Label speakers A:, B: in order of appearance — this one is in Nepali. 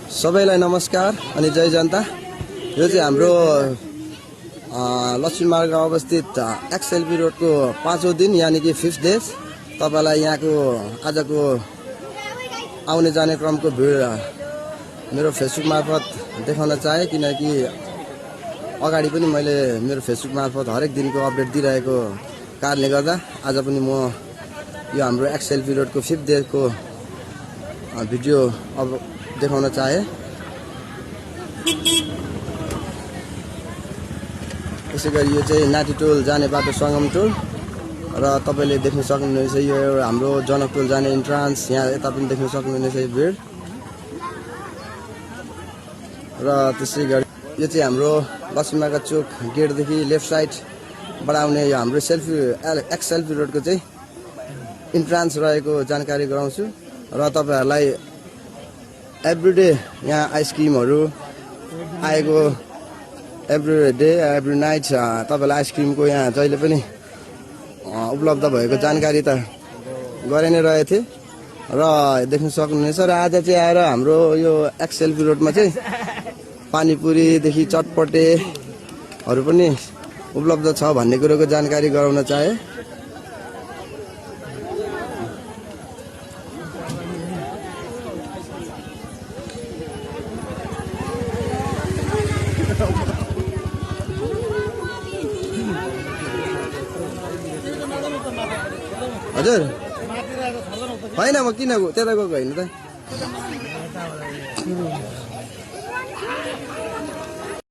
A: सबैलाई नमस्कार अनि जय जनता। यो चाहिँ हाम्रो लक्ष्मी मार्ग अवस्थित एक्सएलबी रोडको 5औं दिन यानि कि 5th डे। तपाईलाई यहाँको आजको आउने जाने क्रमको भिड मेरो फेसबुक मार्फत देखाउन चाहे, किनकि अगाडि पनि मैले मेरो फेसबुक मार्फत हरेक दिनको अपडेट दिइरहेको कारणले गर्दा आज पनि म यो हाम्रो एक्सएलबी रोडको 5th डे को भिडियो अब देखाउन चाहे। त्यसै गरी यो चाहिँ नाटीटोल जाने बाटो सङ्गम टोल र तपाईले देख्न सक्नुहुनेछ यो हाम्रो जनकटोल जाने इन्ट्रान्स। यहाँ यता पनि देख्न सक्नुहुनेछ यो भिड। र त्यसै गरी यो चाहिँ हाम्रो लक्ष्मीमार्ग चोक गेटदेखि लेफ्ट साइडबाट आउने यो हाम्रो एक्सएलबी रोडको चाहिँ इन्ट्रान्स रहेको जानकारी गराउँछु। र तपाईहरुलाई एभ्रीडे यहाँ आइसक्रिमहरु आएको एभ्री डे एभ्री नाइट तपाईलाई आइसक्रिमको यहाँ जहिले पनि उपलब्ध भएको जानकारी त गरे नै रहेथे र देख्न सक्नुहुनेछ। र आज चाहिँ आएर हाम्रो यो एक्सएलबी रोडमा चाहिँ पानीपुरीदेखि चटपटेहरू पनि उपलब्ध छ भन्ने कुरोको जानकारी गराउन चाहे। हजुर होइन म किन त्यता गएको होइन त।